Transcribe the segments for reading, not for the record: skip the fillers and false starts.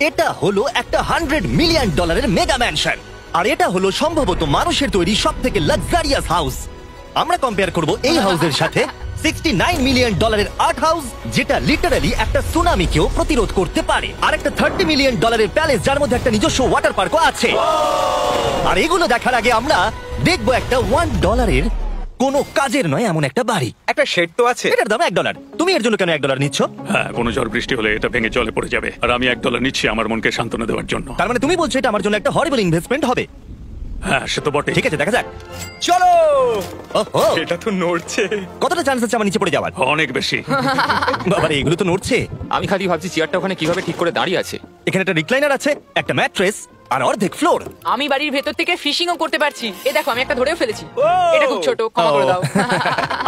এটা হলো একটা $100 মিলিয়ন মেগা ম্যানশন, আর এটা হলো সম্ভবত মানুষের তৈরি সব থেকে লাক্সারিয়াস হাউস। আমরা কম্পেয়ার করব এই হাউসের সাথে $69 মিলিয়ন আর্ট হাউস, যেটা লিটারালি একটা সুনামিকেও প্রতিরোধ করতে পারে, আর একটা $30 মিলিয়ন প্যালেস যার মধ্যে একটা নিজস্ব ওয়াটার পার্কও আছে। আর এগুলো দেখার আগে আমরা দেখবো একটা $1 কোনো কাজের নয় এমন একটা বাড়ি। একটা শেড তো আছে। এটার দাম $1। তুমি এর জন্য কেন $1 নিচ্ছ? হ্যাঁ, কোনো ঝড় বৃষ্টি হলে এটা ভেঙে জলে পড়ে যাবে, আর আমি $1 নিচ্ছি আমার মনকে সান্ত্বনা দেওয়ার জন্য। তার মানে তুমি বলছো এটা আমার জন্য একটা হরিবল ইনভেস্টমেন্ট হবে? হ্যাঁ, সে তো বটে। ঠিক আছে, দেখা যাক। চলো। ওহো, এটা তো নড়ছে। কতটা চান্স আছে আমার নিচে পড়ে যাওয়ার? অনেক বেশি। বাবারে, এগুলো তো নড়ছে। আমি খালি ভাবছি চেয়ারটা ওখানে কিভাবে ঠিক করে দাঁড়িয়ে আছে। এখানে একটা রিক্লাইনার আছে, একটা ম্যাট্রেস, আর অর্ধেক ফ্লোর। আমি বাড়ির ভেতর থেকে ফিশিংও করতে পারছি। এই দেখো, আমি একটা ধরেও ফেলেছি। এটা খুব ছোট, ক্ষমা করে দাও।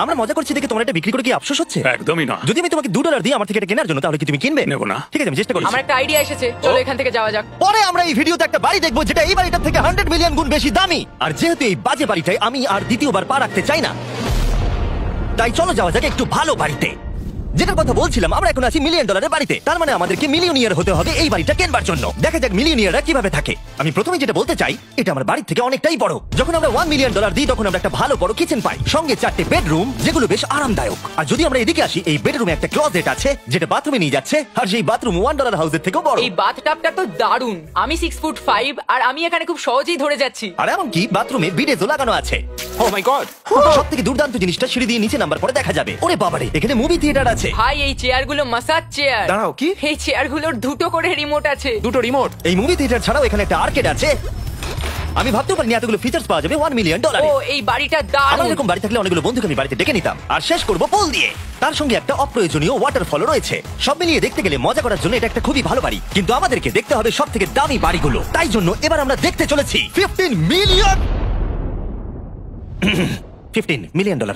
আমরা মজা করছি দেখে তোমার এটা বিক্রি করে কি আফসোস হচ্ছে? একদমই না। যদি আমি তোমাকে $2 দিই আমার থেকে এটা কেনার জন্য, তাহলে কি তুমি কিনবে? নেব না। ঠিক আছে, আমি চেষ্টা করছি। আমার একটা আইডিয়া এসেছে, চলো এখান থেকে যাওয়া যাক। পরে আমরা এই ভিডিওতে একটা বাড়ি দেখবো যেটা এই বাড়িটার থেকে 100 মিলিয়ন গুণ বেশি দামি। আর যেহেতু এই বাজে বাড়িটায় আমি আর দ্বিতীয়বার পা রাখতে চাই না, তাই চলো যাওয়া যাক একটু ভালো বাড়িতে। যেটার কথা বলছিলাম, আমরা এখন আছি $1 মিলিয়ন বাড়িতে। তার মানে আমাদেরকে মিলিয়নিয়ার হতে হবে এই বাড়িটা কেনবার জন্য। দেখা যাক মিলিয়নিয়াররা কিভাবে থাকে। আমি প্রথমে যেটা বলতে চাই, এটা আমার বাড়ির থেকে অনেকটাই বড়। যখন আমরা $1 মিলিয়ন দিই তখন আমরা একটা ভালো বড় কিচেন পাই, সঙ্গে 4টে বেডরুম যেগুলো বেশ আরামদায়ক। আর যদি আমরা এদিকে আসি, এই বেডরুমে একটা ক্লোজেট আছে যেটা বাথরুমে নিয়ে যাচ্ছে, আর সেই বাথরুম $1 হাউসের থেকেও বড়। এই বাথটাবটা তো দারুণ। আমি 6'5" আর আমি এখানে খুব সহজেই ধরে যাচ্ছি। আর এমনকি বাথরুমে বিডেজও লাগানো আছে। ও মাই গড! সব থেকে দুর্দান্ত জিনিসটা সিঁড়ি দিয়ে নিচে নাম্বার পরে দেখা যাবে। ওরে বাবারে, এখানে মুভি থিয়েটার আছে। ভাই, এই চেয়ারগুলো মাসাজ চেয়ার। দাঁড়াও, কি? এই চেয়ারগুলোর দুটো করে রিমোট আছে। দুটো রিমোট। এই মুভি থিয়েটার ছাড়াও এখানে একটা আর্কেড আছে। আমি ভাবতেও পারিনি এতগুলো ফিচার্স পাওয়া যাবে $1 মিলিয়ন। ও, এই বাড়িটা আমার দারুণ। এরকম বাড়ি থাকলে অনেকগুলো বন্ধুকে আমি বাড়িতে ডেকে নিতাম, আর শেষ করবো পুল দিয়ে। তার সঙ্গে একটা অপ্রয়োজনীয় ওয়াটারফলও রয়েছে। সব মিলিয়ে দেখতে গেলে মজা করার জন্য এটা একটা খুবই ভালো বাড়ি, কিন্তু আমাদেরকে দেখতে হবে সব থেকে দামি বাড়িগুলো। তাই জন্য এবার আমরা দেখতে চলেছি $15 মিলিয়ন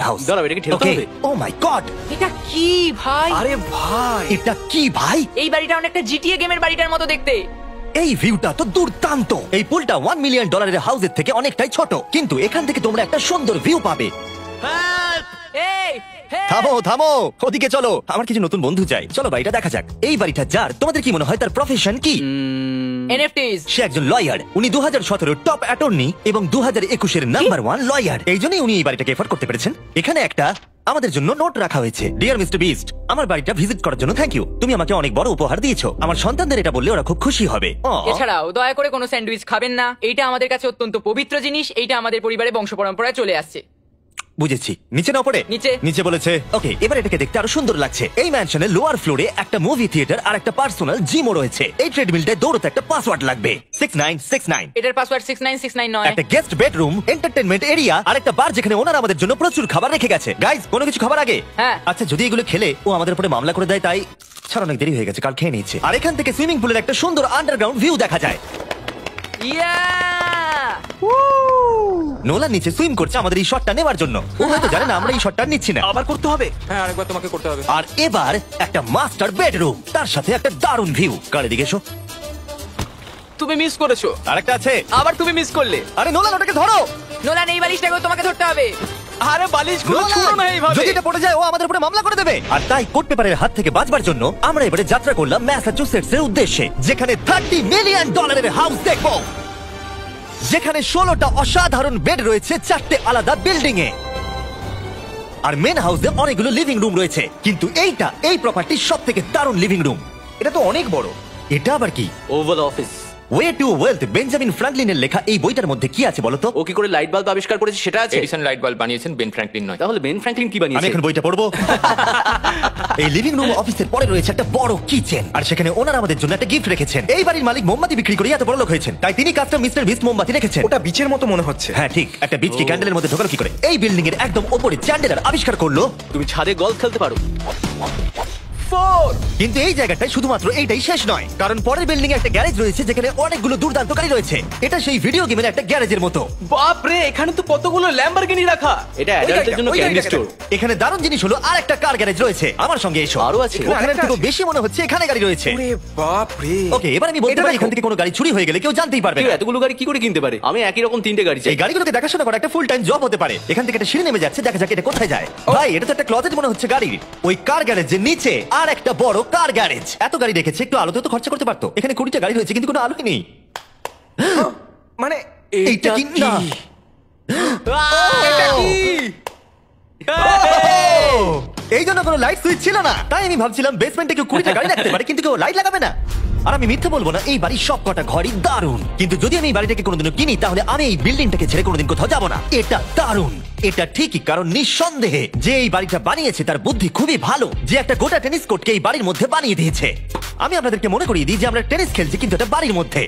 হাউস। দাঁড়াও, এটাকে ঠেলতে হবে। ও মাই গড, এটা কি ভাই? আরে ভাই, এটা কি ভাই? এই বাড়িটা অনেকটা জিটিএ গেমের বাড়িটার মতো দেখতে। এই ভিউটা তো দুর্দান্ত। এই পুলটা $1 মিলিয়ন হাউসের থেকে অনেকটাই ছোট, কিন্তু এখান থেকে তোমরা একটা সুন্দর ভিউ পাবে। এই, hey! থামো থামো, ওদিকে চলো, আমার কিছু নতুন বন্ধু চাই। চলো বাড়িটা দেখা যাক। এই বাড়িটা যার, তোমাদের কি মনে হয় তার প্রফেশন কি? NFTs। সে একজন লয়ার। উনি 2017 টপ অ্যাটর্নি এবং 2021 নাম্বার 1 লয়ার। এই জন্যই উনি এই বাড়িটাকে এফোর্ড করতে পেরেছেন। এখানে একটা আমাদের জন্য নোট রাখা হয়েছে। ডিয়ার মিস্টার বিস্ট, আমার বাড়িটা ভিজিট করার জন্য থ্যাংক ইউ। তুমি আমাকে অনেক বড় উপহার দিয়েছো। আমার সন্তানদের এটা বললে ওরা খুব খুশি হবে। এছাড়াও দয়া করে কোনো স্যান্ডউইচ খাবেন না। এইটা আমাদের কাছে অত্যন্ত পবিত্র জিনিস। এইটা আমাদের পরিবারে বংশ পরম্পরায় চলে আসছে। বুঝেছি, নিচে না পড়ে নিচে। নিচে বলেছে। ওকে, এবার এটাকে দেখতে আরো সুন্দর লাগছে। এই ম্যানশনের লোয়ার ফ্লোরে একটা মুভি থিয়েটার আর একটা পার্সোনাল জিমও রয়েছে। এই ট্রেডমিলটায় দৌড়তে একটা পাসওয়ার্ড লাগবে, 6969। এটার পাসওয়ার্ড 6969 নয়। একটা গেস্ট বেডরুম, এন্টারটেইনমেন্ট এরিয়া আর একটা বার যেখানে ওনারা আমাদের জন্য প্রচুর খাবার রেখে গেছে। গাইস, কোনো কিছু খাবার আগে? হ্যাঁ। আচ্ছা, যদি এগুলো খেলে ও আমাদের উপরে মামলা করে দেয়, তাই ছাড়া অনেক দেরি হয়ে গেছে, কাল খেয়ে নিচ্ছে। আর এখান থেকে সুইমিং পুলের একটা সুন্দর আন্ডারগ্রাউন্ড ভিউ দেখা যায়। ইয়া! নোলা নিচে সুইম করছে আমাদের এই শটটা নেওয়ার জন্য। ও হয়তো জানে না আমরা এই শটটা নিচ্ছি না। আবার করতে হবে। হ্যাঁ, আরেকবার তোমাকে করতে হবে। আর এবার একটা মাস্টার বেডরুম, তার সাথে একটা দারুণ ভিউ। কার দিকে এসো। তুমি মিস করেছো। আরেকটা আছে। আবার তুমি মিস করলে। আরে নোলান, ওটাকে ধরো। নোলান, এই বালিশটাকেও তোমাকে ধরতে হবে। আরে বালিশগুলো নোলান, ছুঁড়ো না এইভাবে। যদি এটা পড়ে যায় ও আমাদের উপরে মামলা করে দেবে। আর তাই কোর্ট পেপারের হাত থেকে বাঁচবার জন্য আমরা এবারে যাত্রা করলাম ম্যাসাচুসেটস এর উদ্দেশ্যে, যেখানে $30 মিলিয়ন হাউস দেখবো, যেখানে 16টা অসাধারণ বেড রয়েছে 4টে আলাদা বিল্ডিং এ। আর মেন হাউসে অনেকগুলো লিভিং রুম রয়েছে, কিন্তু এই প্রপার্টির সব থেকে দারুণ লিভিং রুম। এটা তো অনেক বড়। এটা আবার কি? Oval office. Way to wealth, Benjamin ফ্রাঙ্কলিনের লেখা এই বইটার মধ্যে কি আছে বলতো? ও কি করে লাইট বাল্ব আবিষ্কার করেছে সেটা আছে? এডিসন লাইট বাল্ব বানিয়েছেন, বেন ফ্র্যাঙ্কলিন নয়। তাহলে বেন ফ্র্যাঙ্কলিন কি আমি বানিয়েছে? এখন বইটা পড়বো। এই লিভিং রুম অফিসের পরে রয়েছে একটা বড় কিচেন, আর সেখানে ওনারা আমাদের জন্য একটা গিফট রেখেছেন। এই বাড়ির মালিক মোমবাতি বিক্রি করে এত বড় লোক হয়েছেন, তাই তিনি কাস্টম মিস্টার বিস্ট মোমবাতি রেখেছেন। ওটা বিচের মতো মনে হচ্ছে। হ্যাঁ ঠিক, একটা বীজকে ক্যান্ডেলের মধ্যে ঢোকানো কি করে? এই বিল্ডিং এর একদম উপরে চ্যান্ডেলার আবিষ্কার করলো। তুমি ছাদে গলফ খেলতে পারো। কিন্তু এই জায়গাটায় শুধুমাত্র এইটাই শেষ নয়, কারণ পরের বিল্ডিং এ একটা গ্যারেজ রয়েছে যেখানে অনেকগুলো দুর্দান্ত গাড়ি রয়েছে। এটা সেই ভিডিও গেমের একটা গ্যারেজের মতো। বাপ রে, এখানে তো কতগুলো ল্যাম্বরগিনি রাখা। এটা অ্যাডাল্টদের জন্য ক্যান্ডি স্টোর। এখানে দারুণ জিনিস হলো আর একটা কার গ্যারেজ রয়েছে। আমার সঙ্গে এসো। আরো আছে? ওখানে থেকে বেশি মনে হচ্ছে এখানে গাড়ি রয়েছে। ওরে বাপ রে। ওকে, এবার আমি বলতে পারি এখান থেকে কোনো গাড়ি চুরি হয়ে গেলে কেউ জানতেই পারবে কেউ না। এতগুলো গাড়ি কি করে কিনতে পারে? আমি একই রকম 3টে গাড়ি চাই। এই গাড়িগুলোকে দেখাশোনা করা একটা ফুল টাইম জব হতে পারে। এখান থেকে একটা সিঁড়ি নেমে যাচ্ছে, দেখা যাক এটা কোথায় যায়। ভাই, এটা তো একটা ক্লজেট মনে হচ্ছে গাড়ির। ওই কার গ্যারেজের নিচে আর একটা বড় কার গ্যারেজ। এত গাড়ি রেখেছে, একটু আলোতে তো খরচা করতে পারতো। এখানে 20টা গাড়ি রয়েছে কিন্তু কোনো আলোই নেই। মানে এইটা কি না? এটা কি? এই জন্য কোনো লাইট সুইচ ছিল না, তাই আমি ভাবছিলাম বেসমেন্টে কেউ 20টা গাড়ি রাখতে পারে কিন্তু কেউ লাইট লাগাবে না। আর আমি মিথ্যে বলবো না, এই বাড়ির সব কটা ঘরই দারুণ। কিন্তু যদি আমি এই বাড়িটাকে কোনোদিনও কিনি তাহলে আমি এই বিল্ডিংটাকে ছেড়ে কোনোদিন কোথাও যাবো না। এটা দারুণ, এটা ঠিকই, কারণ নিঃসন্দেহে যে এই বাড়িটা বানিয়েছে তার বুদ্ধি খুবই ভালো, যে একটা গোটা টেনিস কোর্টকে এই বাড়ির মধ্যে বানিয়ে দিয়েছে। আমি আপনাদেরকে মনে করিয়ে দিই যে আমরা টেনিস খেলছি কিন্তু এটা বাড়ির মধ্যে।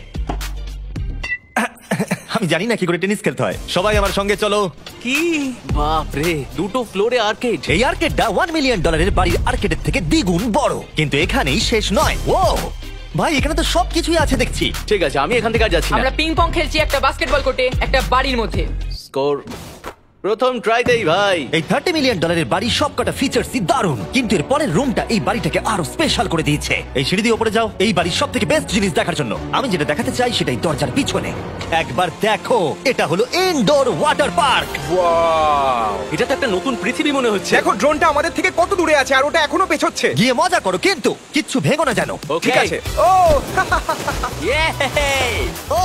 আমি জানি না কি করে টেনিস খেলতে হয়। সবাই আমার সঙ্গে চলো। কি বাপ রে, 2টো ফ্লোরে আর্কেড। এই আর্কেডটা $1 মিলিয়ন বাড়ির আর্কেডের থেকে দ্বিগুণ বড়। কিন্তু এখানেই শেষ নয়। ও ভাই, এখানে তো সবকিছুই আছে দেখছি। ঠিক আছে, আমি এখান থেকে আর যাচ্ছি না। আমরা পিং পং খেলছি একটা বাস্কেটবল কোর্টে, একটা বাড়ির মধ্যে। স্কোর প্রথম ট্রাইতেই ভাই। এই $30 মিলিয়ন বাড়ির সবকটা ফিচার্সই দারুণ, কিন্তু এর পরের রুমটা এই বাড়িটাকে আরো স্পেশাল করে দিয়েছে। এই সিঁড়ি দিয়ে উপরে যাও এই বাড়ির সব থেকে বেস্ট জিনিস দেখার জন্য। আমি যেটা দেখাতে চাই সেটাই দরজার পিছনে। একবার দেখো, এটা হলো ইনডোর ওয়াটার পার্ক। ওয়াও! এটা তো একটা নতুন পৃথিবী মনে হচ্ছে। দেখো ড্রোনটা আমাদের থেকে কত দূরে আছে আর ওটা এখনো পেছচ্ছে। গিয়ে মজা করো কিন্তু কিচ্ছু ভেঙো না যেন। Okay. ঠিক আছে। ও Yay! ও,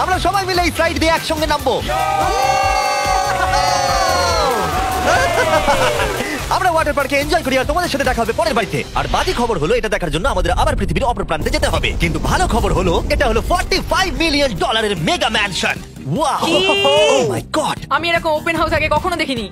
আমরা সবাই মিলে এই স্লাইড দিয়ে একসঙ্গে নামবো। আমরা ওয়াটার পার্কে এনজয় করি আর তোমাদের সাথে দেখা হবে পরের বাড়িতে। আর বাজে খবর হলো, এটা দেখার জন্য আমাদের আবার পৃথিবীর অপর প্রান্তে যেতে হবে। কিন্তু ভালো খবর হলো, এটা হলো $45 মিলিয়ন মেগা ম্যানশন। ওয়াও, ও মাই গড! আমি এরকম ওপেন হাউস আগে কখনো দেখিনি।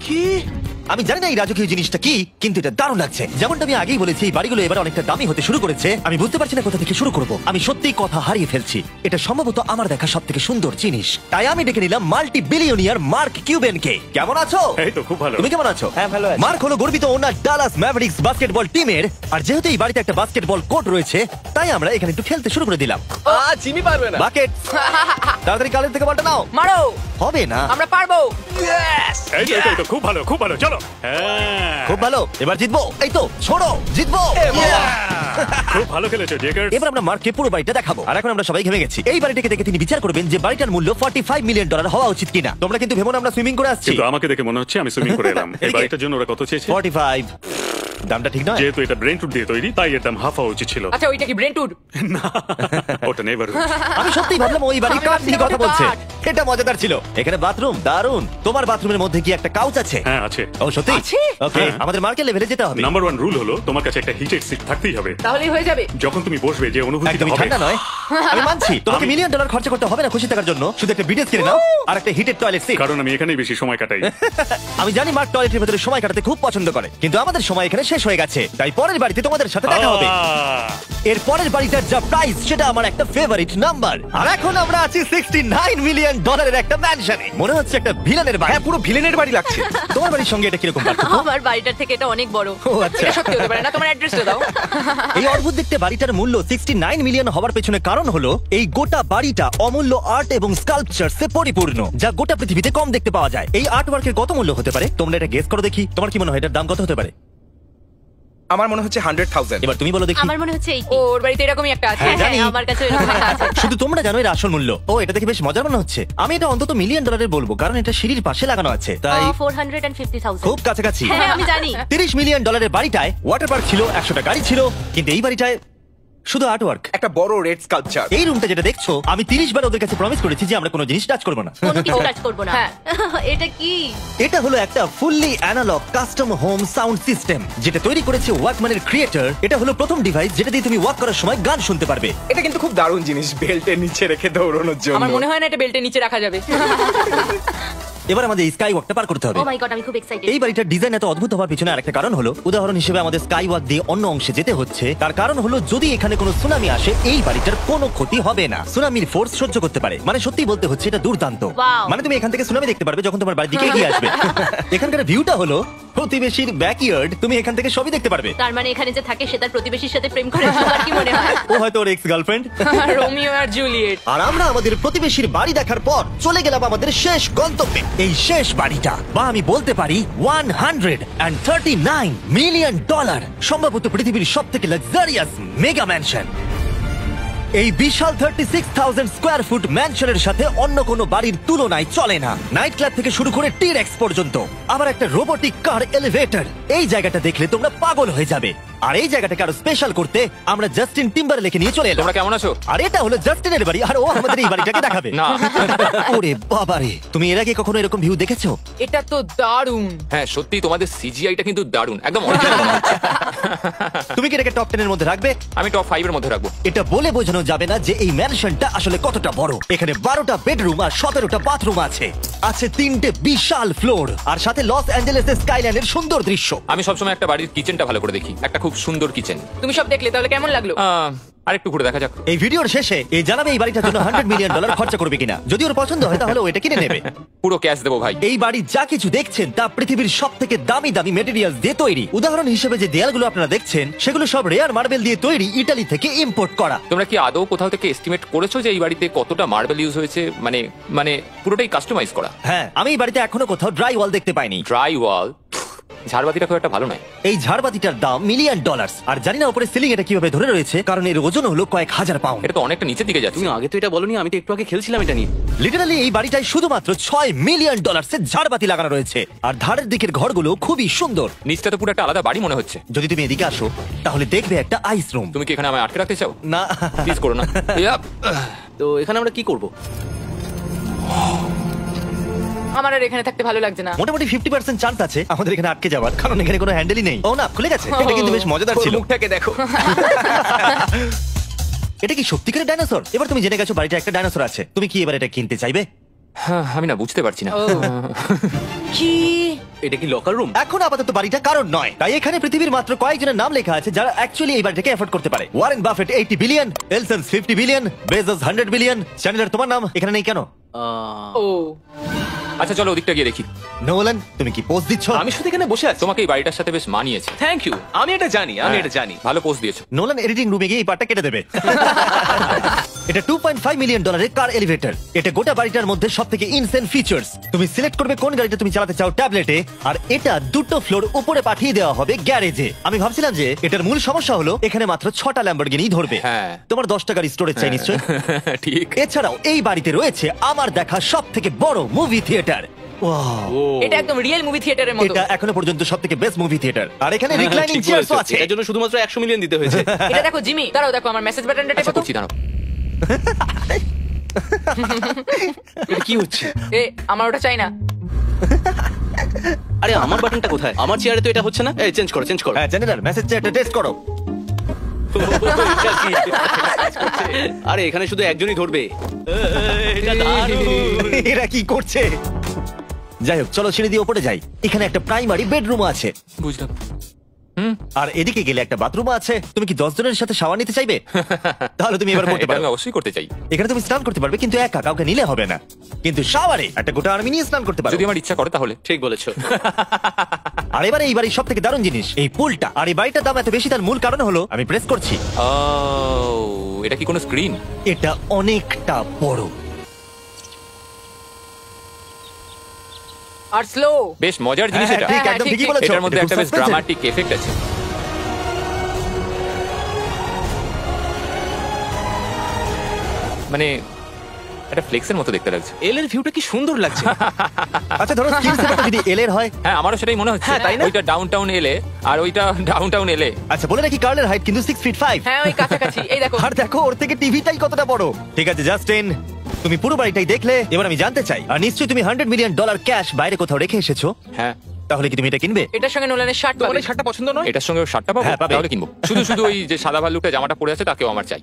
আমি জানি না এই রাজকীয় জিনিসটা কি, কিন্তু এটা দারুণ লাগছে। যেমনটা আমি আগেই বলেছি, এই বাড়িগুলো এবার অনেকটা দামি হতে শুরু করেছে। আমি বুঝতে পারছি না কোথা থেকে শুরু করব। আমি সত্যিই কথা হারিয়ে ফেলছি। এটা সম্ভবত আমার দেখা সব থেকে সুন্দর জিনিস। তাই আমি ডেকে নিলাম মাল্টি বিলিয়নিয়ার মার্ক কিউবেনকে। কেমন আছো? এই তো খুব ভালো। তুমি কেমন আছো? হ্যাঁ, ভালো আছি। মার্ক হলো গর্বিত ওনার ডালাস ম্যাভরিক্স বাস্কেটবল টিমের। আর যেহেতু এই বাড়িতে একটা বাস্কেটবল কোর্ট রয়েছে, তাই আমরা এখানে একটু খেলতে শুরু করে দিলাম। জিমি পারবে না। বাকেট, তাড়াতাড়ি কালের থেকে বলটা নাও। মারো, হবে না। আমরা পারবো। এই তো খুব ভালো, খুব ভালো, চলো। হ্যাঁ, খুব ভালো, এবার জিতবো। এই তো ছোড়ো, জিতবো। খুব ভালো খেলেছো জেকার। এবার আমরা মার্ককে পুরো বাড়িটা দেখাবো। আর এখন আমরা সবাই ঘেমে গেছি। এই বাড়িটাকে দেখে তিনি বিচার করবেন যে বাড়িটার মূল্য $45 মিলিয়ন হওয়া উচিত কিনা। তোমরা কিন্তু ভেবো না আমরা সুইমিং করে আসছি। কিন্তু আমাকে দেখে মনে হচ্ছে আমি সুইমিং করে এলাম। এই এদিকে। বাড়িটার জন্য ওরা কত চেয়েছে? 45। দামটা ঠিক নয়। যেহেতু এটা ব্রেন্টউড দিয়ে তৈরি, তাই এর দাম হাফ হওয়া উচিত ছিল। আচ্ছা, ওইটা কি ব্রেন্টউড? ওটা নেভার। আমি সত্যি ভাবলাম ওই বাড়ির আমি কাঠ নিয়ে কথা ভাবছিলাম বলছে। ওটা এটা মজাদার ছিল। এখানে বাথরুম দারুণ। তোমার বাথরুমের মধ্যে কি একটা কাউচ আছে? হ্যাঁ আছে। ও সত্যি? আছে? ওকে, হ্যাঁ। আমাদের মার্কেট লেভেলে যেতে হবে। নাম্বার 1 রুল হলো তোমার কাছে একটা হিটেড সিট থাকতেই হবে। তাহলেই হয়ে যাবে। যখন তুমি বসবে যে অনুভূতিটা একদমই হবে। ঠান্ডা নয়। আমি মানছি তোমাকে $1 মিলিয়ন খরচা করতে হবে না খুশি থাকার জন্য। শুধু একটা বিডেস কিনে নাও আর একটা হিটেড টয়লেট সিট। কারণ আমি এখানেই বেশি সময় কাটাই। আমি জানি মার্ক টয়লেটের ভেতরে সময় কাটাতে খুব পছন্দ করে, কিন্তু আমাদের সময় এখানে শেষ হয়ে গেছে। তাই পরের বাড়িতে তোমাদের সাথে দেখা হবে। এর পরের বাড়িটার যা প্রাইস সেটা আমার একটা ফেভারিট নাম্বার। আর এখন আমরা আছি $69 মিলিয়ন একটা ম্যানশনে। মনে হচ্ছে একটা ভিলেনের বাড়ি। হ্যাঁ, পুরো ভিলেনের বাড়ি লাগছে। তোমার বাড়ির সঙ্গে এটা কিরকম পার্থক্য? আমার বাড়িটার থেকে এটা অনেক বড়। ও আচ্ছা। এটা সত্যি হতে পারে না। তোমার অ্যাড্রেসটা দাও। এই অদ্ভুত দেখতে বাড়িটার মূল্য $69 মিলিয়ন হওয়ার পেছনে কারণ হলো এই গোটা বাড়িটা অমূল্য আর্ট এবং স্কাল্পচারসে পরিপূর্ণ, যা গোটা পৃথিবীতে কম দেখতে পাওয়া যায়। এই আর্ট ওয়ার্কের কত মূল্য হতে পারে তোমরা এটা গেস করো দেখি। তোমার কি মনে হয় এটার দাম কত হতে পারে? আমার মনে হচ্ছে 100,000। এবার তুমি বলো দেখি। আমার মনে হচ্ছে এই ওর বাড়িতে এরকমই একটা আছে। হ্যাঁ, জানি। আমার কাছে এরকম একটা আছে। শুধু তোমরা জানো এর আসল মূল্য। ও, এটা দেখে বেশ মজার মনে হচ্ছে। আমি এটা অন্তত $1 মিলিয়ন বলবো, কারণ এটা সিঁড়ির পাশে লাগানো আছে। তাই 450,000। খুব কাছাকাছি। হ্যাঁ, আমি জানি। $30 মিলিয়ন বাড়িটায় ওয়াটার পার্ক ছিল, 100টা গাড়ি ছিল, কিন্তু এই বাড়িটায় শুধু আর্ট ওয়ার্ক। একটা বড় রেড স্কাল্পচার। এই রুমটা যেটা দেখছো, আমি 30 বার ওদের কাছে প্রমিস করেছি যে আমরা কোনো জিনিস টাচ করবো না। কোনো কিছু কাজ করব না। হ্যাঁ। এটা কি? এটা হলো একটা fully analog custom home sound system যেটা তৈরি করেছে ওয়াকম্যানের ক্রিয়েটর। এটা হলো প্রথম ডিভাইস যেটা দিয়ে তুমি ওয়াক করার সময় গান শুনতে পারবে। এটা কিন্তু খুব দারুণ জিনিস, বেল্টের নিচে রেখে দৌড়ানোর জন্য। আমার মনে হয় না এটা বেল্টের নিচে রাখা যাবে। এবার আমাদের স্কাই ওয়াকটা পার করতে হবে। ও মাই গড, আমি খুব এক্সাইটেড। এই বাড়িটার ডিজাইন এত অদ্ভুত হওয়ার পিছনে আরেকটা কারণ হলো, উদাহরণ হিসেবে আমাদের স্কাই ওয়াক দিয়ে অন্য অংশে যেতে হচ্ছে। তার কারণ হলো যদি এখানে কোনো সুনামি আসে এই বাড়িটার কোনো ক্ষতি হবে না। সুনামির ফোর্স সহ্য করতে পারে। মানে সত্যি বলতে হচ্ছে এটা দুর্দান্ত। Wow. মানে তুমি এখান থেকে সুনামি দেখতে পারবে যখন তোমার বাড়ির দিকে এগিয়ে আসবে। এখানকার ভিউটা হলো প্রতিবেশীর ব্যাকইয়ার্ড। তুমি এখান থেকে সবই দেখতে পারবে। তার মানে এখানে যে থাকে সে তার প্রতিবেশীর সাথে প্রেম করে, তোমার কি মনে হয়? ও হয়তো ওর এক্স গার্লফ্রেন্ড। রোমিও আর জুলিয়েট। আর আমরা আমাদের প্রতিবেশীর বাড়ি দেখার পর চলে গেলাম আমাদের শেষ গন্তব্যে। এই শেষ বাড়িটা, বা আমি বলতে পারি $139 মিলিয়ন, সম্ভবত পৃথিবীর সব থেকে লাক্সারিয়াস মেগা ম্যানশন। এই বিশাল 36,000 স্কোয়ার ফুট ম্যানশনের সাথে অন্য কোনো বাড়ির তুলনায় চলে না। নাইট ক্লাব থেকে শুরু করে টিরেক্স পর্যন্ত, আবার একটা রোবোটিক কার এলিভেটর। এই জায়গাটা দেখলে তোমরা পাগল হয়ে যাবে। আর এই জায়গাটাকে আরো স্পেশাল করতে আমরা জাস্টিন টিম্বারলেকে নিয়ে চলে এলাম। তোমরা কেমন আছো? আর এটা হলো জাস্টিনের বাড়ি, আর ও আমাদের এই বাড়িটাকে দেখাবে। না। ওরে বাবারে, তুমি এর আগে কখনো এরকম ভিউ দেখেছো? এটা তো দারুণ। হ্যাঁ সত্যি তোমাদের সিজিআইটা কিন্তু দারুণ, একদম অরিজিনাল মনে হচ্ছে। তুমি কি এটাকে টপ 10 এর মধ্যে রাখবে? আমি টপ 5 এর মধ্যে রাখবো। এটা বলে বোঝানো যাবে না যে এই ম্যানশনটা আসলে কতটা বড়। এখানে 12টা বেডরুম আর 17টা বাথরুম আছে। আছে 3টে বিশাল ফ্লোর, আর সাথে লস অ্যাঞ্জেলেসের স্কাইলাইনের সুন্দর দৃশ্য। আমি সবসময় একটা বাড়ির কিচেনটা ভালো করে দেখি, একটা খুব সুন্দর কিচেন। তুমি সব দেখলে তাহলে কেমন লাগলো? আরেকটু ঘুরে দেখা যাক। এই ভিডিওর শেষে এই জানাবে এই বাড়িটার জন্য $100 মিলিয়ন খরচা করবে কিনা। যদি ওর পছন্দ হয় তাহলে ও এটা কিনে নেবে। পুরো ক্যাশ দেবো ভাই। এই বাড়ি যা কিছু দেখছেন তা পৃথিবীর সব থেকে দামি দামি মেটেরিয়াল দিয়ে তৈরি। উদাহরণ হিসেবে যে দেয়ালগুলো আপনারা দেখছেন সেগুলো সব রেয়ার মার্বেল দিয়ে তৈরি, ইতালি থেকে ইম্পোর্ট করা। তোমরা কি আদৌ কোথাও থেকে এস্টিমেট করেছো যে এই বাড়িতে কতটা মার্বেল ইউজ হয়েছে? মানে পুরোটাই কাস্টমাইজ করা। হ্যাঁ, আমি এই বাড়িতে এখনো কোথাও ড্রাই ওয়াল দেখতে পাইনি। ড্রাই ওয়াল, ঝাড়বাতিটা খুব একটা ভালো নয়। এই ঝাড়বাতিটার দাম $1 মিলিয়ন। আর জানি না উপরে সিলিং এটা কিভাবে ধরে রয়েছে, কারণ এর ওজন হলো কয়েক হাজার পাউন্ড। এটা তো অনেকটা নিচের দিকে যাচ্ছে। তুমি আগে তো এটা বলনি, আমি তো একটু আগে খেলছিলাম এটা নিয়ে। লিটারালি এই বাড়িটায় শুধুমাত্র $6 মিলিয়ন ঝাড়বাতি লাগানো রয়েছে। আর ধারের দিকের ঘরগুলো খুবই সুন্দর। নিচটা তো পুরো একটা আলাদা বাড়ি মনে হচ্ছে। যদি তুমি এদিকে আসো তাহলে দেখবে একটা আইস রুম। তুমি কি এখানে আমায় আটকে রাখতে চাও? না, প্লিজ করো না। ইয়াপ। তো এখানে আমরা কি করব? আমার আর এখানে থাকতে ভালো লাগছে না। মোটামুটি 50% চান্স আছে আমাদের এখানে আটকে যাওয়ার, কারণ এখানে কোনো হ্যান্ডেলই নেই। ও না, খুলে গেছে। এটা কিন্তু বেশ মজাদার ওর ছিল। মুখটাকে দেখো। এটা কি সত্যিকারের ডাইনোসর? এবার তুমি জেনে গেছো বাড়িটা একটা ডাইনোসর আছে। তুমি কি এবার এটা কিনতে চাইবে? হ্যাঁ, আমি না বুঝতে পারছি না। ও, কি? এটা কি লকার রুম? এখন আপাতত বাড়িটা কারণ নয়, তাই এখানে পৃথিবীর মাত্র কয়েকজনের নাম লেখা আছে যারা অ্যাকচুয়ালি এই বাড়িটাকে এফোর্ড করতে পারে। Warren Buffett 80 billion, এলসন্স 50 billion, Bezos 100 billion. চ্যানেলার, তোমার নাম এখানে নেই কেন? ও, আচ্ছা চলো ওদিকটা গিয়ে দেখি। নোলান, তুমি কি পোজ দিচ্ছ? আমি শুধু এখানে বসে আছি। তোমাকে এই বাড়িটার সাথে বেশ মানিয়েছে। Thank you. আমি এটা জানি, আমি এটা জানি। ভালো পোস্ট দিয়েছো। নোলান এডিটিং রুমে গিয়ে এই পার্টটা কেটে দেবে। এটা $2.5 মিলিয়ন কার এলিভেটর। এটা গোটা বাড়িটার মধ্যে সবথেকে ইনসেন ফিচার্স। তুমি সিলেক্ট করবে কোন গাড়িটা তুমি চালাতে চাও ট্যাবলেটে, আর এটা 2টো ফ্লোর উপরে পাঠিয়ে দেওয়া হবে গ্যারেজে। আমি ভাবছিলাম যে এটার মূল সমস্যা হলো এখানে মাত্র 6টা ল্যাম্বরগিনি ধরবে। হ্যাঁ। তোমার 10টা গাড়ি স্টোরেজ চাই নিশ্চয়ই। ঠিক। এছাড়াও এই বাড়িতে রয়েছে আমার দেখা সবথেকে বড় মুভি থিয়েটার। এটা একদম রিয়েল মুভি থিয়েটারের মতো। এটা এখনো পর্যন্ত সবথেকে বেস্ট মুভি থিয়েটার। আর এখানে হ্যাঁ, রিক্লাইনিং ঠিক চেয়ারও বলেছো। আছে। এটার জন্য শুধুমাত্র 100 মিলিয়ন দিতে হয়েছে। এটা দেখো জিমি, দাঁড়াও দেখো আমার মেসেজ বাটনটা আচ্ছা টেপো তো। করছি, দাঁড়াও। এটা কি হচ্ছে? এ, আমার ওটা চাই না। আরে আমার বাটনটা কোথায়? আমার চেয়ারে তো এটা হচ্ছে না। এই চেঞ্জ করো, চেঞ্জ করো। হ্যাঁ, জেনারেল মেসেজ চেয়ারটা টেস্ট করো। আরে এখানে শুধু একজনই ধরবে। এটা দারুণ। এরা কি করছে? যাই হোক, চলো সিঁড়ি দিয়ে উপরে যাই। এখানে একটা প্রাইমারি বেডরুম আছে, বুঝলাম। আর এদিকে গেলে একটা বাথরুম আছে। তুমি কি 10 জনের সাথে শাওয়ার নিতে চাইবে? তাহলে তুমি এবার করতে এটা আমি পারো। অবশ্যই করতে চাই। এখানে তুমি স্নান করতে পারবে, কিন্তু একা কাউকে নিলে হবে না। কিন্তু শাওয়ারে একটা গোটা আর্মি নিয়ে স্নান করতে পারো। যদি আমার ইচ্ছা করে তাহলে। ঠিক বলেছো। আর এবারে এই বাড়ির সব থেকে দারুণ জিনিস এই পুলটা। আর এই বাড়িটার দাম এত বেশি তার মূল কারণ হলো, আমি প্রেস করছি, ও, এটা কি কোনো স্ক্রিন? এটা অনেকটা বড়। আর স্লো। বেশ মজার জিনিস হ্যাঁ, এটা। ঠিক, হ্যাঁ, একদম ঠিক, ঠিকই ঠিক। বলেছো। এটার মধ্যে এটা একটা খুব বেশ suspense-এর। ড্রামাটিক এফেক্ট আছে। মানে এটা ফ্লেক্সের মতো দেখতে লাগছে। এল এর ভিউটা কি সুন্দর লাগছে। আচ্ছা ধরো স্ক্রিন সেটআপটা যদি এল এর হয়। হ্যাঁ, আমারও সেটাই মনে হচ্ছে। হ্যাঁ, তাই না? ওইটা ডাউনটাউন এলে আর ওইটা ডাউনটাউন এলে। আচ্ছা বলে রাখি, কার্লের হাইট কিন্তু 6 feet 5। হ্যাঁ, ওই কাছাকাছি। এই দেখো। আর দেখো ওর থেকে টিভিটাই কতটা বড়। ঠিক আছে জাস্টিন, তুমি পুরো বাড়িটাই দেখলে, এবার আমি জানতে চাই, আর নিশ্চয়ই তুমি $100 মিলিয়ন ক্যাশ বাইরে কোথাও রেখে এসেছো। হ্যাঁ, তাহলে কি তুমি এটা কিনবে? এটার সঙ্গে নোলানের শার্ট তোমার পাবে। এই শার্টটা পছন্দ নয়? এটার সঙ্গে ওর শার্টটা পাবো? হ্যাঁ, পাবে। তাহলে কিনবো। শুধু শুধু ওই যে সাদা ভাল্লুকটা জামাটা পরে আছে তাকেও আমার চাই।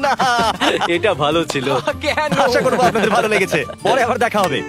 না, এটা ভালো ছিল। কেন? আশা করবো আপনাদের ভালো লেগেছে। পরে আবার দেখা হবে।